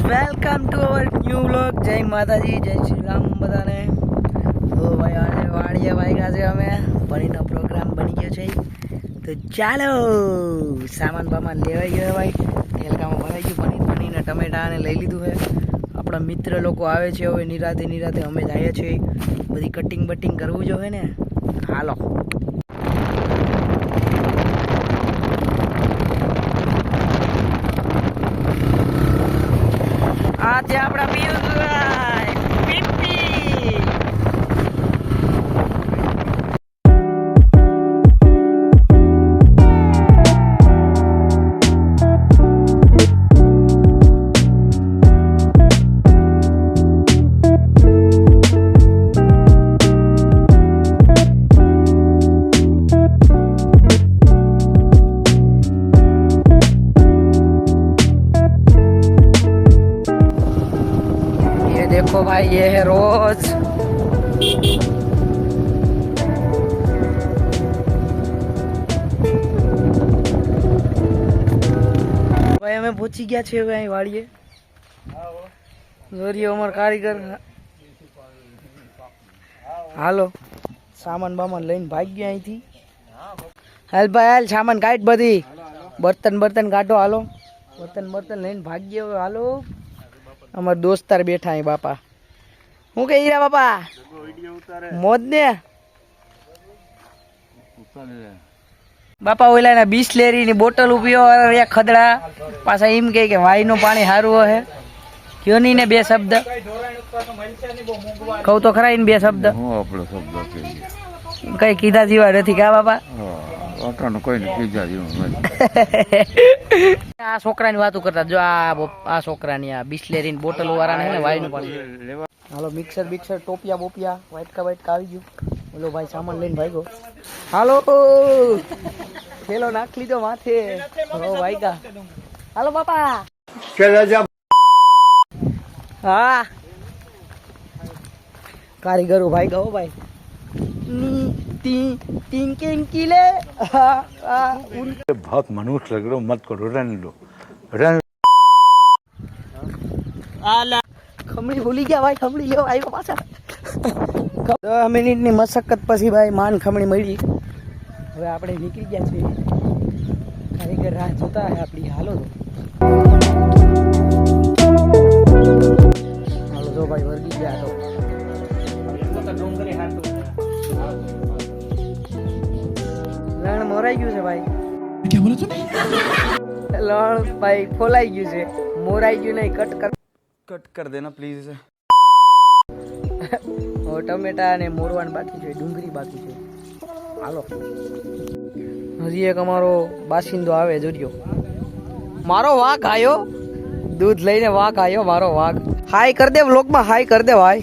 Welcome to our new vlog. જય માતાજી, જય શ્રી રામ બધાને. તો ભાઈ આજે વાડીએ વાગ્યા છે, અમે પનીરનો પ્રોગ્રામ બની ગયો છે. તો ચાલો સામાન બામાન લેવાઈ ગયો ભાઈ. તેલકામાં ભરાઈ ગયું પનીર ને ટમેટા ને લઈ લીધું છે. આપણા મિત્ર લોકો આવે છે હવે નિરાતે અમે જઈએ છીએ. બધી કટિંગ બટિંગ કરવું જોઈએ ને. હાલો આજે આપણા પિયુષભાઈ પીપી. देखो भाई ये है रोज. भाई અમે પહોંચી ગયા છે હવે અહીં વાડીએ. જોરિયો અમાર કારીગર. હાલો સામાન બામાન લઈને ભાગ ગયા અહીંથી. હાલ ભાઈ હાલ સામાન કાઢ બધી. બર્તન કાઢો. હાલો બર્તન લઈને ભાગ ગયા હવે. હાલો અમાર દોસ્તાર બેઠા અહીં બાપા. હું કહી રહ્યા બાપા મોજ ને બાપા. ઓલા ના બિસ્લેરી ની બોટલ ઉભી હોય ખદડા પાછા એમ કે વાયનું પાણી સારું હે. કયો નહીં ને બે શબ્દ કહું તો ખરા ને બે શબ્દ. કઈ કીધા જેવા નથી કા બાપા. આ છોકરાની વાતો કરતા જો આ છોકરાની આ બિસ્લેરી બોટલ વાળા ને વાયનું પાણી. હાલો મિક્સર ટોપિયા બોપિયા વાઇટકા આવી ગયું. બોલો ભાઈ સામાન લઈને ભાઈ ગો. હાલો થેલો નાખ લીધો માથે. ભાઈ કા હાલો બાપા. હા કારીગરો ભાઈ ગો ભાઈ. बहुत मनुष्य लग रहे हो, मत करो, रहने दो. ખમણી ભૂલી ગયા ભાઈ. ખમણી લેવા આવ્યો પાછા. 10 મિનિટની મશક્કત પછી ભાઈ માન ખમણી મળી. હવે આપણે નીકળી ગયા છીએ. કારીગર રાહ જોતા હે આપણી. હાલો તો ભાઈ વર્ગી ગયા તો લણ મોરાઈ ગયું છે ભાઈ. લણ ભાઈ ફોલાઈ ગયું છે. મોરાઈ ગયું નહીં. कट कर देना प्लीज. ટમેટા ને મોરવાન બાકી છે. ડુંગળી બાકી છે. હાલો હજી એક અમારો બાસિંદો આવે જોજો. મારો વાઘ આવ્યો. દૂધ લઈને વાઘ આવ્યો મારો વાઘ. હાય કર દે વ્લોગમાં. હાય કર દે ભાઈ.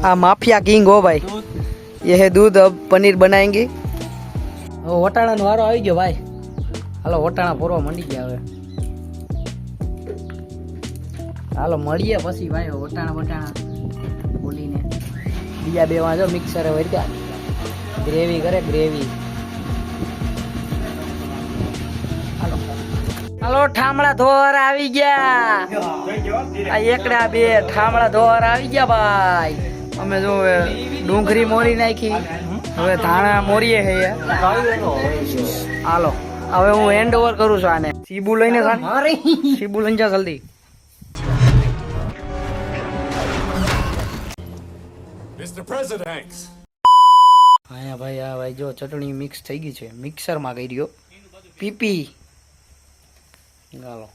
આ માફિયા કિંગ હો ભાઈ. ये है दूध. अब पनीर बनाएंगे. વટાણાનો વારો આવી ગયો ભાઈ. હાલો વટાણા ફોરવા માંડી ગયા હવે. હાલો મળીએ પછી ભાઈ. વટાણા બોલીને બીજા બે માં જો મિક્સરે વર્યા. ગ્રેવી કરે ગ્રેવી. હાલો ઠામડા ધોર આવી ગયા. આ એકડા બે ઠામડા ધોર આવી ગયા ભાઈ. અમે જો ડુંગળી મોરી નાખી. હવે ધાણા મોરીએ છે. હાલો હવે હું હેન્ડ ઓવર કરું છું આને. સીબુ લઈને સીબુ લઈને જા જલ્દી. હા ભાઈ આ ભાઈ જો ચટણી મિક્સ થઈ ગઈ છે. મિક્સરમાં કરી રહ્યો પીપી. હાલો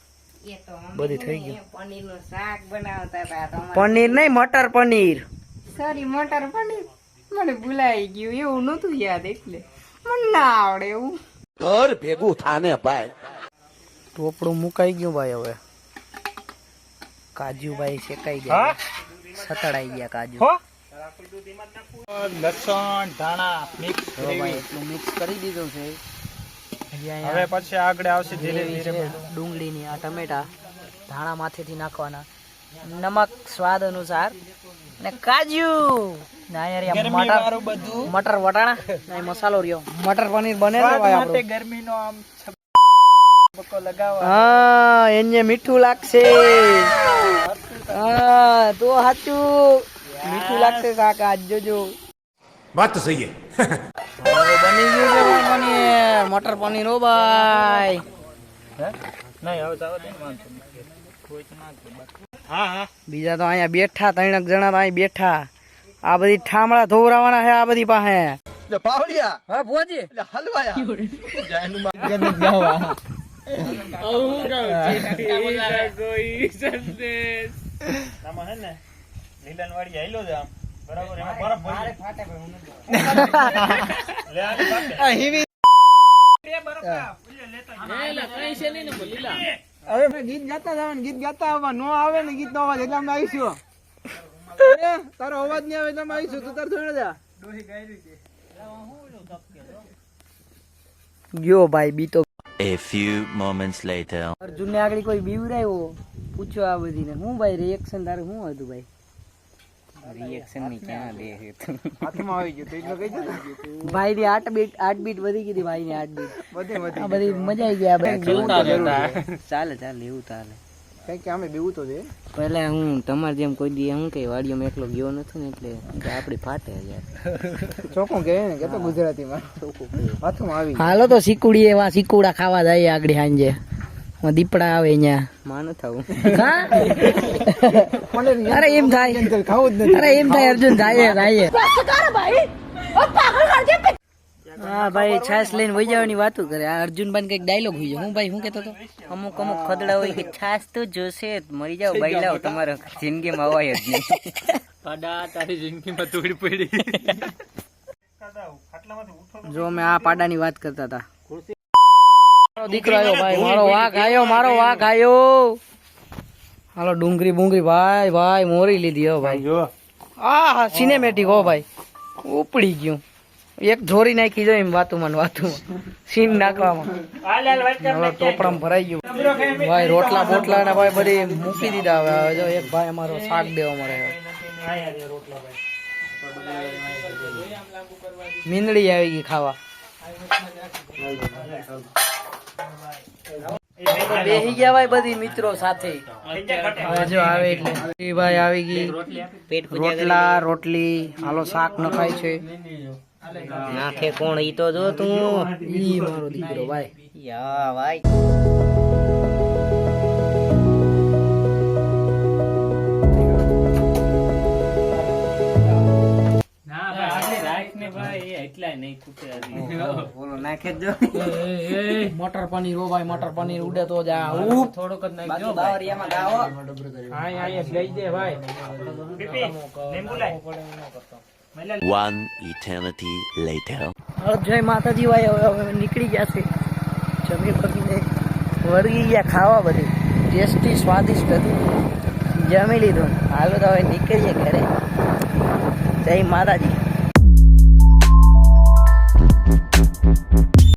બધી થઈ ગયું. પનીરનું શાક બનાવતા હતા. પનીર નહીં મટર પનીર. સોરી મટર પનીર. મને ભૂલાઈ ગયું. એવું નતું યાદ એટલે મને ના આવડે એવું. ઘર ભેગું થાને ભાઈ. ટોપડું મુકાઈ ગયું ભાઈ. હવે કાજુ ભાઈ શેકાઈ ગયા. સતળાઈ ગયા કાજુ. લસણ ધાણા મિક્સ એટલું મિક્સ કરી દીધું છે. હવે પછી આગળ આવશે ધીરે ધીરે. ડુંગળીની આ ટમેટા ધાણા માથેથી નાખવાના. નમક સ્વાદ અનુસાર ને કાજુ મટર વટાણા મસાલો રહ્યો. મટર પનીર બને ગરમીનો આમ હા એને મીઠું લાગશે. હા તો સાચું મીઠું લાગશે કાકા આજ જોજો. વાત તો સહી હે. હવે બની ગયું છે ભાઈ પનીર, મટર પનીર હો ભાઈ. બીજા તો અહીંયા બેઠા 3 જણા તો અહીં બેઠા. આ બધી ઠામડા ધોવરાવાના છે આ બધી પાસે. ગીત ગાતા જવાનું, ગીત ગાતા આવવા. નો આવે ને ગીત નો અવાજ એટલે અમે આવીશું. તારો અવાજ નહીં આવે એટલે અમે આવીશું. તું તાર થોડે જા. ગયો ભાઈ બીતો. A few moments later. Arjun ને આગળ કોઈ બીવરાયો પૂછો આ બધી ને. હું ભાઈ રિએક્શન તારું શું હતું ભાઈ? રિએક્શન ની ક્યાં દે હાથમાં આવી ગયું તો એટલે કહી દે. ભાઈ ની 8 બીટ વધી ગઈ ભાઈ ની 8 બીટ આ બધી મજા આવી ગયા ભાઈ. ચાલે ચાલે એવું ચાલે. કઈ કે અમે બેવું તો દે. પહેલા હું તમારે જેમ કોઈ દી હું કઈ વાડીઓમાં એકલો ગયો નથી ને એટલે આપડી ફાટે યાર. ચોખ્ખું કહે ને કે તો ગુજરાતીમાં હાથમાં આવી. હાલો તો સિકુડી એવા સિકુડા ખાવા જાય આગળ સાંજે. દીપડા આવે અહીંયા માન થવું. અરે એમ થાય ખાવું જ નથી. અરે એમ થાય અર્જુન જાય હા ભાઈ છાસ લઈને વહી જવાની વાતો કરે. આ અર્જુન ભાઈ કઈક ડાયલોગ હોય છે. હું ભાઈ શું કેતો હતો? અમુક ખદડા હોય કે છાસ તો જોશે જ, મરી જાવ બૈલાઓ તમારે જિંદગીમાં અવાય જ નહીં. તારી જિંદગીમાં તોડી પડી. જો મેં આ પાડાની વાત કરતા હતા. મારો દીકરો આવ્યો ભાઈ, મારો વાઘ આવ્યો, મારો વાઘ આવ્યો. હાલો ડુંગળી બુંગળી ભાઈ ભાઈ મોરી લીધી હો ભાઈ. જો આ સિનેમેટિક હો ભાઈ, ઉપડી ગયું. એક ધોરી નાખી જો એમ વાતુમાં સીન નાખવામાં. ટોપડામાં ભરાઈ ગયું ભાઈ. રોટલા બોટલા ને ભાઈ બધી મૂકી દીધા. હવે જો એક ભાઈ અમારો શાક દેવા મળે. મીંદડી આવી ગઈ ખાવા. બેસી ગયા ભાઈ બધી મિત્રો સાથે. હવે જો આવે એટલે ભાઈ આવી ગઈ રોટલા રોટલી. હાલો શાક નખાય છે. નાખે કોણ ઈ તો જો તું. ઈ મારો દીકરો ભાઈ. યા ભાઈ મટર પનીર હો ભાઈ. મટર પનીર ઉડે તો જા થોડોક જ નાખજો. બાવરિયામાં ગાઓ. લઈ દે ભાઈ. One eternity later. જય માતાજી ભાઈ. હવે નીકળી ગયા છે. જમી પકીને વળગી ગયા ખાવા. બધી ટેસ્ટી સ્વાદિષ્ટ હતી. જમી લીધું. હાલો તો હવે નીકળીએ ઘરે. જય માતાજી.